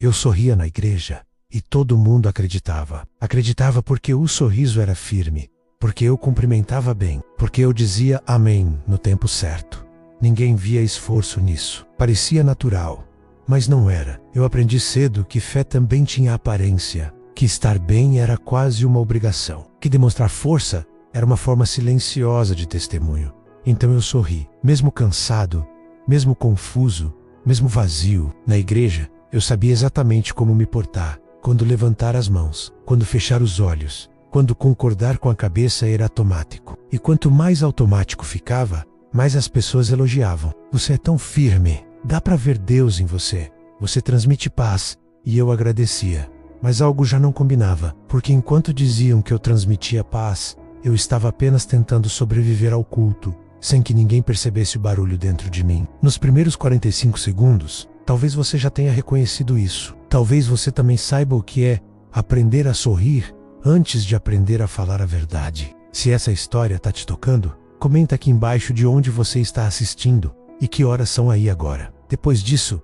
Eu sorria na igreja, e todo mundo acreditava. Acreditava porque o sorriso era firme, porque eu cumprimentava bem, porque eu dizia amém no tempo certo. Ninguém via esforço nisso. Parecia natural, mas não era. Eu aprendi cedo que fé também tinha aparência, que estar bem era quase uma obrigação, que demonstrar força era uma forma silenciosa de testemunho. Então eu sorri, mesmo cansado, mesmo confuso, mesmo vazio. Na igreja, eu sabia exatamente como me portar, quando levantar as mãos, quando fechar os olhos, quando concordar com a cabeça era automático. E quanto mais automático ficava, mais as pessoas elogiavam. Você é tão firme, dá para ver Deus em você, você transmite paz. E eu agradecia. Mas algo já não combinava, porque enquanto diziam que eu transmitia paz, eu estava apenas tentando sobreviver ao culto, sem que ninguém percebesse o barulho dentro de mim. Nos primeiros 45 segundos, talvez você já tenha reconhecido isso. Talvez você também saiba o que é aprender a sorrir antes de aprender a falar a verdade. Se essa história está te tocando, comenta aqui embaixo de onde você está assistindo e que horas são aí agora. Depois disso,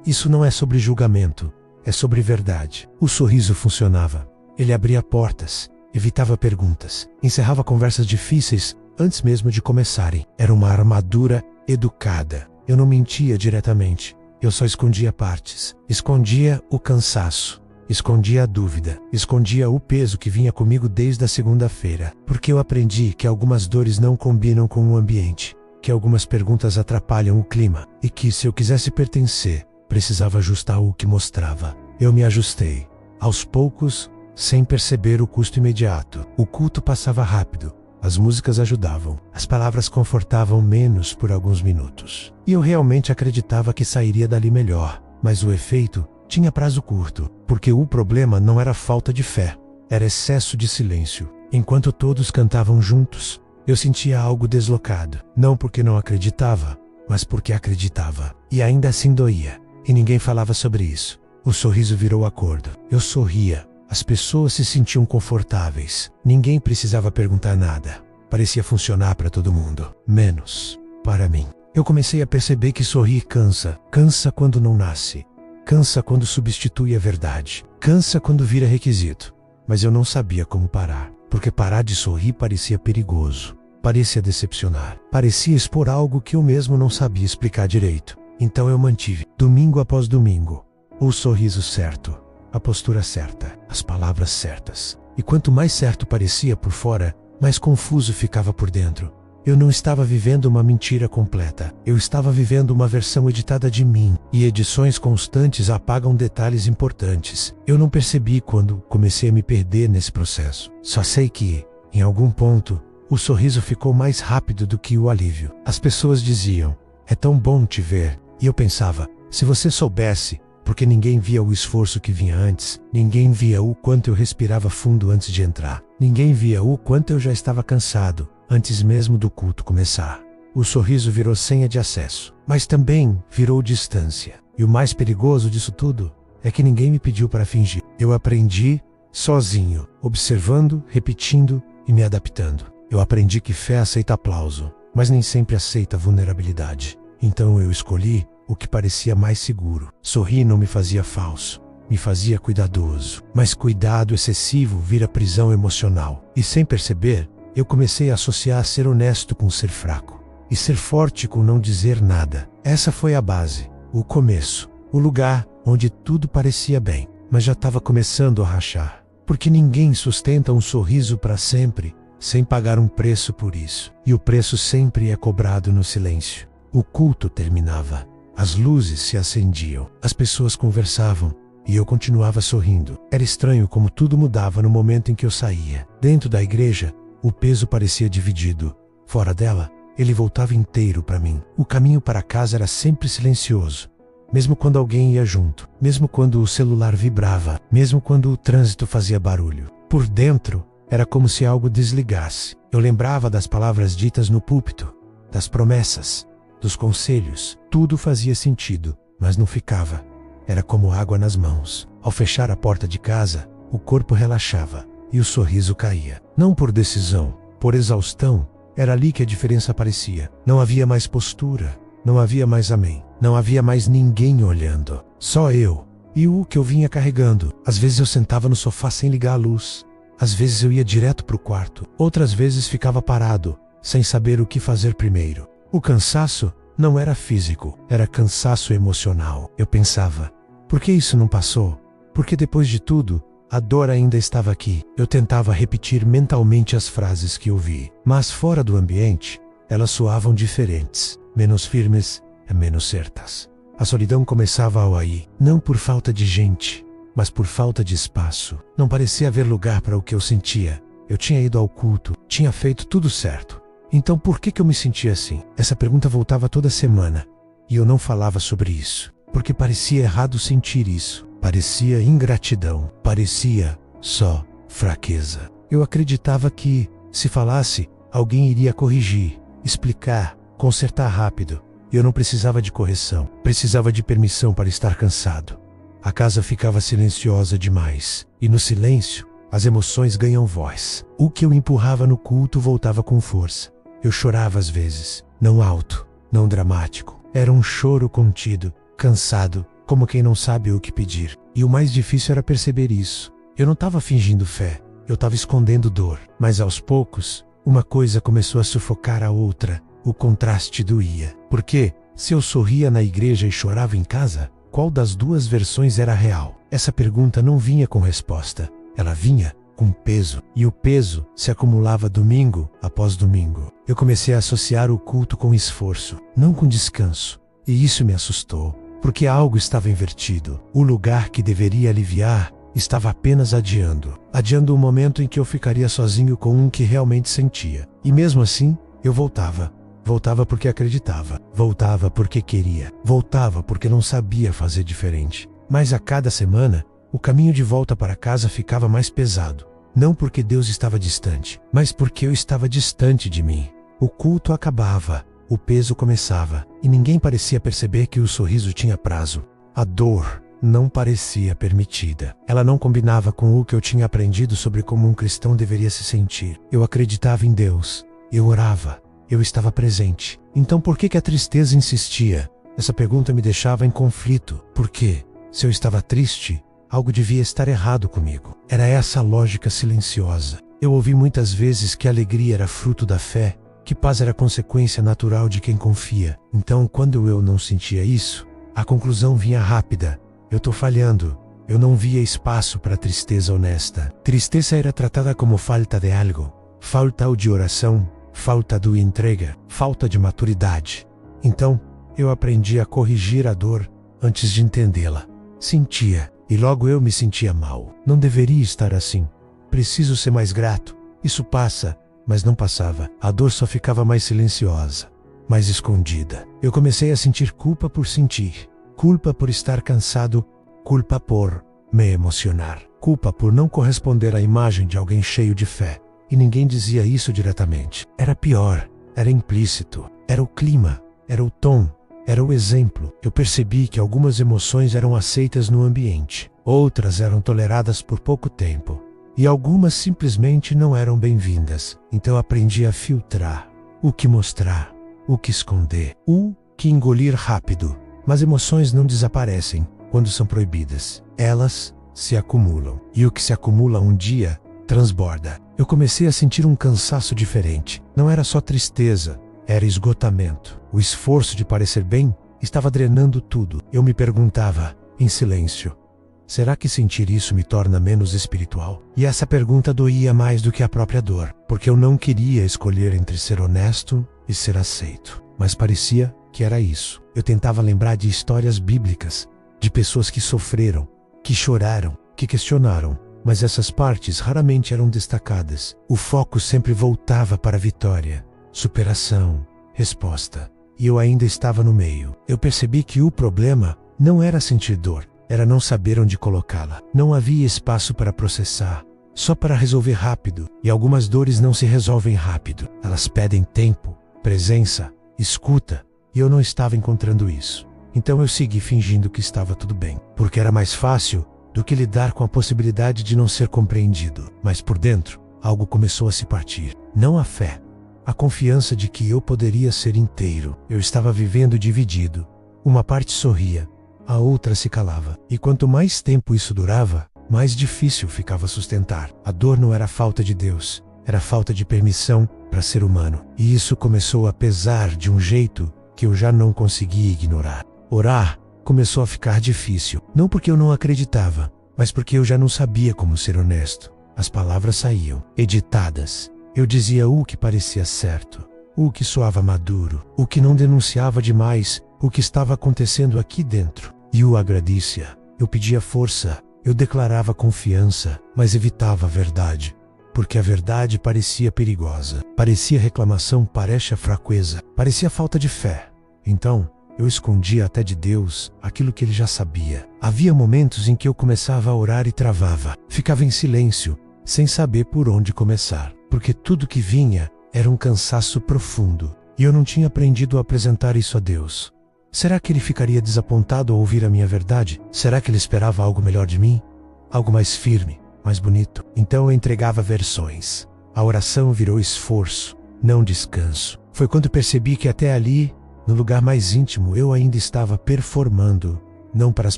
isso não é sobre julgamento, é sobre verdade. O sorriso funcionava. Ele abria portas, evitava perguntas, encerrava conversas difíceis antes mesmo de começarem. Era uma armadura educada. Eu não mentia diretamente, eu só escondia partes. Escondia o cansaço, escondia a dúvida, escondia o peso que vinha comigo desde a segunda-feira. Porque eu aprendi que algumas dores não combinam com o ambiente, que algumas perguntas atrapalham o clima, e que se eu quisesse pertencer, precisava ajustar o que mostrava. Eu me ajustei, aos poucos, sem perceber o custo imediato. O culto passava rápido, as músicas ajudavam, as palavras confortavam menos por alguns minutos. E eu realmente acreditava que sairia dali melhor, mas o efeito tinha prazo curto, porque o problema não era falta de fé, era excesso de silêncio. Enquanto todos cantavam juntos, eu sentia algo deslocado, não porque não acreditava, mas porque acreditava. E ainda assim doía, e ninguém falava sobre isso. O sorriso virou acordo. Eu sorria. As pessoas se sentiam confortáveis. Ninguém precisava perguntar nada. Parecia funcionar para todo mundo, menos para mim. Eu comecei a perceber que sorrir cansa. Cansa quando não nasce. Cansa quando substitui a verdade. Cansa quando vira requisito. Mas eu não sabia como parar, porque parar de sorrir parecia perigoso. Parecia decepcionar. Parecia expor algo que eu mesmo não sabia explicar direito. Então eu mantive, domingo após domingo, o sorriso certo, a postura certa, as palavras certas. E quanto mais certo parecia por fora, mais confuso ficava por dentro. Eu não estava vivendo uma mentira completa. Eu estava vivendo uma versão editada de mim. E edições constantes apagam detalhes importantes. Eu não percebi quando comecei a me perder nesse processo. Só sei que, em algum ponto, o sorriso ficou mais rápido do que o alívio. As pessoas diziam, é tão bom te ver. E eu pensava, se você soubesse, porque ninguém via o esforço que vinha antes, ninguém via o quanto eu respirava fundo antes de entrar, ninguém via o quanto eu já estava cansado, antes mesmo do culto começar. O sorriso virou senha de acesso, mas também virou distância. E o mais perigoso disso tudo é que ninguém me pediu para fingir. Eu aprendi sozinho, observando, repetindo e me adaptando. Eu aprendi que fé aceita aplauso, mas nem sempre aceita vulnerabilidade. Então eu escolhi o que parecia mais seguro. Sorrir não me fazia falso, me fazia cuidadoso. Mas cuidado excessivo vira prisão emocional. E sem perceber, eu comecei a associar ser honesto com ser fraco. E ser forte com não dizer nada. Essa foi a base, o começo, o lugar onde tudo parecia bem, mas já estava começando a rachar. Porque ninguém sustenta um sorriso para sempre, sem pagar um preço por isso. E o preço sempre é cobrado no silêncio. O culto terminava. As luzes se acendiam. As pessoas conversavam. E eu continuava sorrindo. Era estranho como tudo mudava no momento em que eu saía. Dentro da igreja, o peso parecia dividido. Fora dela, ele voltava inteiro para mim. O caminho para casa era sempre silencioso. Mesmo quando alguém ia junto. Mesmo quando o celular vibrava. Mesmo quando o trânsito fazia barulho. Por dentro, era como se algo desligasse. Eu lembrava das palavras ditas no púlpito. Das promessas. Dos conselhos. Tudo fazia sentido, mas não ficava. Era como água nas mãos. Ao fechar a porta de casa, o corpo relaxava e o sorriso caía. Não por decisão, por exaustão. Era ali que a diferença aparecia. Não havia mais postura, não havia mais amém. Não havia mais ninguém olhando. Só eu, e o que eu vinha carregando. Às vezes eu sentava no sofá sem ligar a luz. Às vezes eu ia direto para o quarto. Outras vezes ficava parado, sem saber o que fazer primeiro. O cansaço não era físico, era cansaço emocional. Eu pensava, por que isso não passou? Porque depois de tudo, a dor ainda estava aqui. Eu tentava repetir mentalmente as frases que ouvi, mas fora do ambiente, elas soavam diferentes, menos firmes e menos certas. A solidão começava ao aí, não por falta de gente, mas por falta de espaço. Não parecia haver lugar para o que eu sentia. Eu tinha ido ao culto, tinha feito tudo certo. Então por que eu me sentia assim? Essa pergunta voltava toda semana, e eu não falava sobre isso, porque parecia errado sentir isso. Parecia ingratidão, parecia só fraqueza. Eu acreditava que, se falasse, alguém iria corrigir, explicar, consertar rápido. Eu não precisava de correção, precisava de permissão para estar cansado. A casa ficava silenciosa demais, e no silêncio, as emoções ganham voz. O que eu empurrava no culto voltava com força. Eu chorava às vezes, não alto, não dramático. Era um choro contido, cansado, como quem não sabe o que pedir. E o mais difícil era perceber isso. Eu não estava fingindo fé, eu estava escondendo dor. Mas aos poucos, uma coisa começou a sufocar a outra. O contraste doía. Porque, se eu sorria na igreja e chorava em casa, qual das duas versões era real? Essa pergunta não vinha com resposta. Ela vinha com peso. E o peso se acumulava domingo após domingo. Eu comecei a associar o culto com esforço, não com descanso. E isso me assustou. Porque algo estava invertido. O lugar que deveria aliviar estava apenas adiando. Adiando o momento em que eu ficaria sozinho com um que realmente sentia. E mesmo assim, eu voltava. Voltava porque acreditava. Voltava porque queria. Voltava porque não sabia fazer diferente. Mas a cada semana, o caminho de volta para casa ficava mais pesado. Não porque Deus estava distante, mas porque eu estava distante de mim. O culto acabava. O peso começava, e ninguém parecia perceber que o sorriso tinha prazo. A dor não parecia permitida. Ela não combinava com o que eu tinha aprendido sobre como um cristão deveria se sentir. Eu acreditava em Deus. Eu orava. Eu estava presente. Então por que a tristeza insistia? Essa pergunta me deixava em conflito. Por quê? Se eu estava triste, algo devia estar errado comigo. Era essa a lógica silenciosa. Eu ouvi muitas vezes que a alegria era fruto da fé, que paz era consequência natural de quem confia. Então, quando eu não sentia isso, a conclusão vinha rápida. Eu tô falhando. Eu não via espaço para tristeza honesta. Tristeza era tratada como falta de algo. Falta de oração, falta de entrega, falta de maturidade. Então, eu aprendi a corrigir a dor antes de entendê-la. Sentia, e logo eu me sentia mal. Não deveria estar assim. Preciso ser mais grato. Isso passa. Mas não passava. A dor só ficava mais silenciosa, mais escondida. Eu comecei a sentir culpa por sentir. Culpa por estar cansado. Culpa por me emocionar. Culpa por não corresponder à imagem de alguém cheio de fé. E ninguém dizia isso diretamente. Era pior. Era implícito. Era o clima. Era o tom. Era o exemplo. Eu percebi que algumas emoções eram aceitas no ambiente. Outras eram toleradas por pouco tempo. E algumas simplesmente não eram bem-vindas. Então aprendi a filtrar. O que mostrar. O que esconder. O que engolir rápido. Mas emoções não desaparecem quando são proibidas. Elas se acumulam. E o que se acumula um dia, transborda. Eu comecei a sentir um cansaço diferente. Não era só tristeza. Era esgotamento. O esforço de parecer bem estava drenando tudo. Eu me perguntava, em silêncio, será que sentir isso me torna menos espiritual? E essa pergunta doía mais do que a própria dor, porque eu não queria escolher entre ser honesto e ser aceito. Mas parecia que era isso. Eu tentava lembrar de histórias bíblicas, de pessoas que sofreram, que choraram, que questionaram, mas essas partes raramente eram destacadas. O foco sempre voltava para a vitória, superação, resposta. E eu ainda estava no meio. Eu percebi que o problema não era sentir dor, era não saber onde colocá-la. Não havia espaço para processar, só para resolver rápido. E algumas dores não se resolvem rápido. Elas pedem tempo, presença, escuta. E eu não estava encontrando isso. Então eu segui fingindo que estava tudo bem, porque era mais fácil do que lidar com a possibilidade de não ser compreendido. Mas por dentro, algo começou a se partir. Não a fé, a confiança de que eu poderia ser inteiro. Eu estava vivendo dividido. Uma parte sorria, a outra se calava. E quanto mais tempo isso durava, mais difícil ficava sustentar. A dor não era falta de Deus, era falta de permissão para ser humano. E isso começou a pesar de um jeito que eu já não conseguia ignorar. Orar começou a ficar difícil, não porque eu não acreditava, mas porque eu já não sabia como ser honesto. As palavras saíam, editadas. Eu dizia o que parecia certo, o que soava maduro, o que não denunciava demais o que estava acontecendo aqui dentro. E o agradecia. Eu pedia força, eu declarava confiança, mas evitava a verdade. Porque a verdade parecia perigosa, parecia reclamação, parecia fraqueza, parecia falta de fé. Então, eu escondia até de Deus aquilo que ele já sabia. Havia momentos em que eu começava a orar e travava. Ficava em silêncio, sem saber por onde começar. Porque tudo que vinha era um cansaço profundo. E eu não tinha aprendido a apresentar isso a Deus. Será que ele ficaria desapontado ao ouvir a minha verdade? Será que ele esperava algo melhor de mim? Algo mais firme, mais bonito? Então eu entregava versões. A oração virou esforço, não descanso. Foi quando percebi que até ali, no lugar mais íntimo, eu ainda estava performando, não para as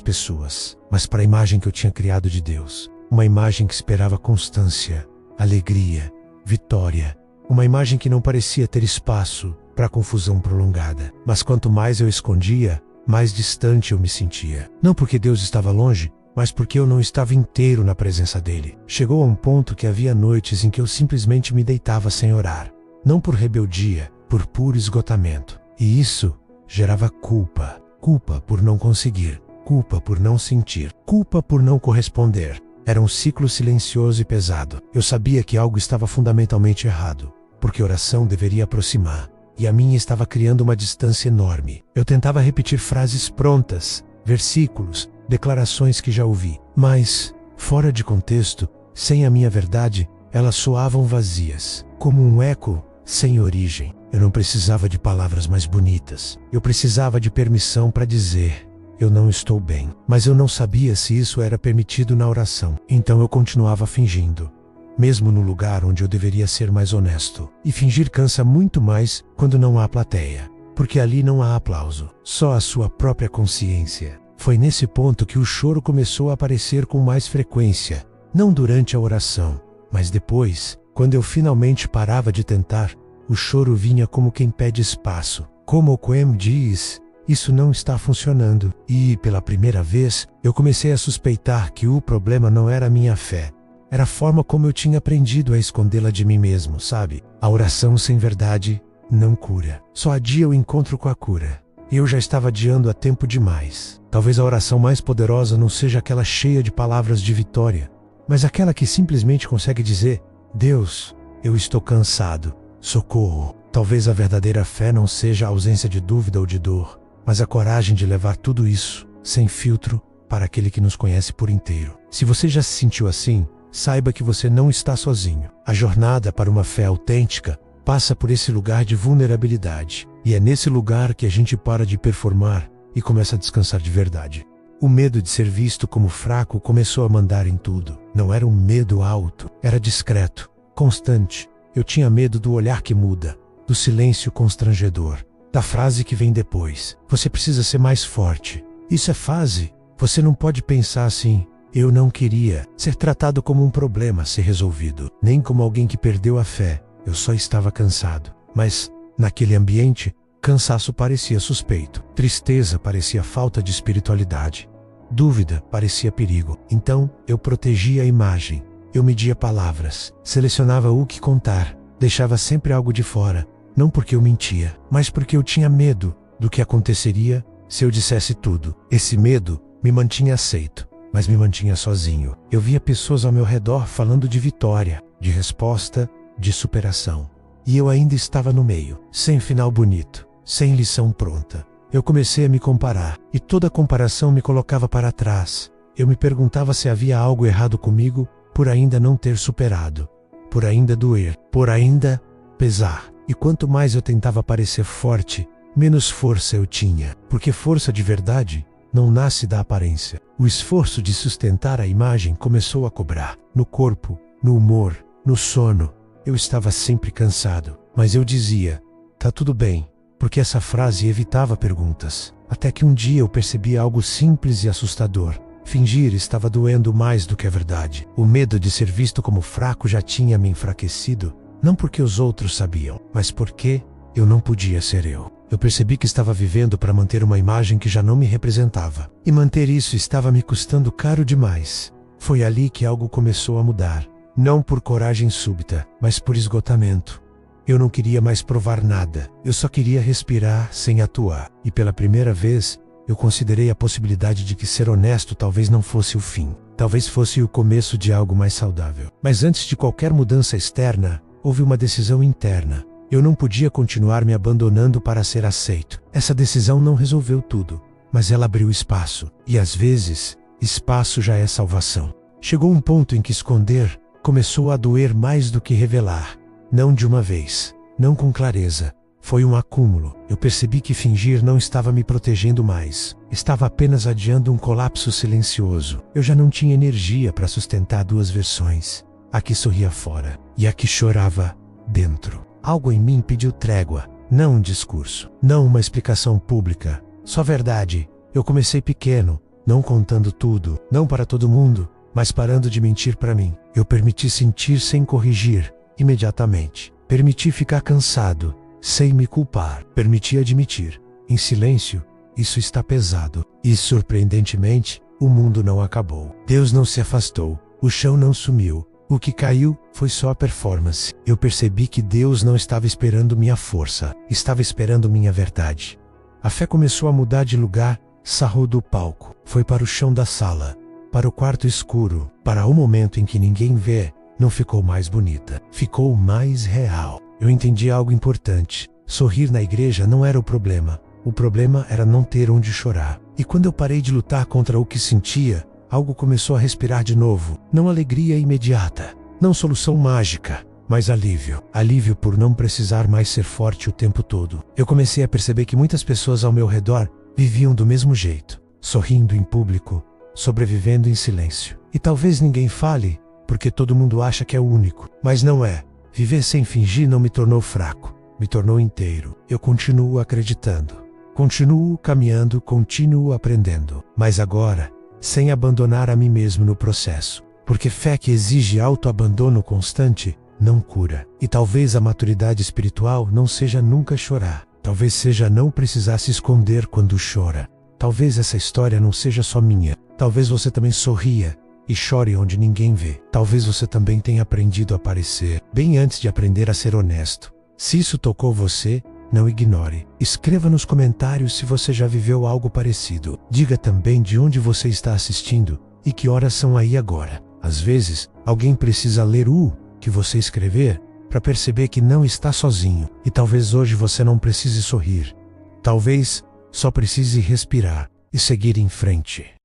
pessoas, mas para a imagem que eu tinha criado de Deus. Uma imagem que esperava constância, alegria, vitória. Uma imagem que não parecia ter espaço para confusão prolongada. Mas quanto mais eu escondia, mais distante eu me sentia. Não porque Deus estava longe, mas porque eu não estava inteiro na presença dele. Chegou a um ponto que havia noites em que eu simplesmente me deitava sem orar. Não por rebeldia, por puro esgotamento. E isso gerava culpa. Culpa por não conseguir. Culpa por não sentir. Culpa por não corresponder. Era um ciclo silencioso e pesado. Eu sabia que algo estava fundamentalmente errado, porque oração deveria aproximar. E a minha estava criando uma distância enorme. Eu tentava repetir frases prontas, versículos, declarações que já ouvi. Mas, fora de contexto, sem a minha verdade, elas soavam vazias, como um eco sem origem. Eu não precisava de palavras mais bonitas. Eu precisava de permissão para dizer: eu não estou bem. Mas eu não sabia se isso era permitido na oração. Então eu continuava fingindo, mesmo no lugar onde eu deveria ser mais honesto. E fingir cansa muito mais quando não há plateia, porque ali não há aplauso, só a sua própria consciência. Foi nesse ponto que o choro começou a aparecer com mais frequência, não durante a oração, mas depois, quando eu finalmente parava de tentar, o choro vinha como quem pede espaço. Como o Coem diz, isso não está funcionando. E, pela primeira vez, eu comecei a suspeitar que o problema não era a minha fé. Era a forma como eu tinha aprendido a escondê-la de mim mesmo, sabe? A oração sem verdade não cura. Só adia o encontro com a cura. E eu já estava adiando há tempo demais. Talvez a oração mais poderosa não seja aquela cheia de palavras de vitória, mas aquela que simplesmente consegue dizer: Deus, eu estou cansado. Socorro. Talvez a verdadeira fé não seja a ausência de dúvida ou de dor, mas a coragem de levar tudo isso, sem filtro, para aquele que nos conhece por inteiro. Se você já se sentiu assim, saiba que você não está sozinho. A jornada para uma fé autêntica passa por esse lugar de vulnerabilidade. E é nesse lugar que a gente para de performar e começa a descansar de verdade. O medo de ser visto como fraco começou a mandar em tudo. Não era um medo alto, era discreto, constante. Eu tinha medo do olhar que muda, do silêncio constrangedor, da frase que vem depois: você precisa ser mais forte. Isso é fase. Você não pode pensar assim: eu não queria ser tratado como um problema a ser resolvido, nem como alguém que perdeu a fé. Eu só estava cansado. Mas, naquele ambiente, cansaço parecia suspeito, tristeza parecia falta de espiritualidade, dúvida parecia perigo. Então, eu protegia a imagem. Eu media palavras, selecionava o que contar, deixava sempre algo de fora, não porque eu mentia, mas porque eu tinha medo do que aconteceria se eu dissesse tudo. Esse medo me mantinha aceito, mas me mantinha sozinho. Eu via pessoas ao meu redor falando de vitória, de resposta, de superação. E eu ainda estava no meio, sem final bonito, sem lição pronta. Eu comecei a me comparar, e toda comparação me colocava para trás. Eu me perguntava se havia algo errado comigo por ainda não ter superado, por ainda doer, por ainda pesar. E quanto mais eu tentava parecer forte, menos força eu tinha, porque força de verdade não nasce da aparência. O esforço de sustentar a imagem começou a cobrar, no corpo, no humor, no sono. Eu estava sempre cansado, mas eu dizia: tá tudo bem, porque essa frase evitava perguntas. Até que um dia eu percebi algo simples e assustador. Fingir estava doendo mais do que a verdade. O medo de ser visto como fraco já tinha me enfraquecido, não porque os outros sabiam, mas porque eu não podia ser eu. Eu percebi que estava vivendo para manter uma imagem que já não me representava. E manter isso estava me custando caro demais. Foi ali que algo começou a mudar. Não por coragem súbita, mas por esgotamento. Eu não queria mais provar nada. Eu só queria respirar sem atuar. E pela primeira vez, eu considerei a possibilidade de que ser honesto talvez não fosse o fim. Talvez fosse o começo de algo mais saudável. Mas antes de qualquer mudança externa, houve uma decisão interna. Eu não podia continuar me abandonando para ser aceito. Essa decisão não resolveu tudo, mas ela abriu espaço. E às vezes, espaço já é salvação. Chegou um ponto em que esconder começou a doer mais do que revelar. Não de uma vez, não com clareza. Foi um acúmulo. Eu percebi que fingir não estava me protegendo mais. Estava apenas adiando um colapso silencioso. Eu já não tinha energia para sustentar duas versões. A que sorria fora e a que chorava dentro. Algo em mim pediu trégua, não um discurso, não uma explicação pública. Só verdade. Eu comecei pequeno, não contando tudo, não para todo mundo, mas parando de mentir para mim. Eu permiti sentir sem corrigir, imediatamente. Permiti ficar cansado, sem me culpar. Permiti admitir. Em silêncio, isso está pesado. E surpreendentemente, o mundo não acabou. Deus não se afastou. O chão não sumiu. O que caiu foi só a performance. Eu percebi que Deus não estava esperando minha força. Estava esperando minha verdade. A fé começou a mudar de lugar, sarrou do palco. Foi para o chão da sala. Para o quarto escuro. Para o momento em que ninguém vê. Não ficou mais bonita. Ficou mais real. Eu entendi algo importante. Sorrir na igreja não era o problema. O problema era não ter onde chorar. E quando eu parei de lutar contra o que sentia, algo começou a respirar de novo. Não alegria imediata. Não solução mágica. Mas alívio. Alívio por não precisar mais ser forte o tempo todo. Eu comecei a perceber que muitas pessoas ao meu redor viviam do mesmo jeito. Sorrindo em público. Sobrevivendo em silêncio. E talvez ninguém fale, porque todo mundo acha que é o único. Mas não é. Viver sem fingir não me tornou fraco, me tornou inteiro. Eu continuo acreditando, continuo caminhando, continuo aprendendo. Mas agora, sem abandonar a mim mesmo no processo. Porque fé que exige autoabandono constante, não cura. E talvez a maturidade espiritual não seja nunca chorar. Talvez seja não precisar se esconder quando chora. Talvez essa história não seja só minha. Talvez você também sorria e chore onde ninguém vê. Talvez você também tenha aprendido a aparecer, bem antes de aprender a ser honesto. Se isso tocou você, não ignore. Escreva nos comentários se você já viveu algo parecido. Diga também de onde você está assistindo e que horas são aí agora. Às vezes, alguém precisa ler o que você escrever para perceber que não está sozinho. E talvez hoje você não precise sorrir. Talvez só precise respirar e seguir em frente.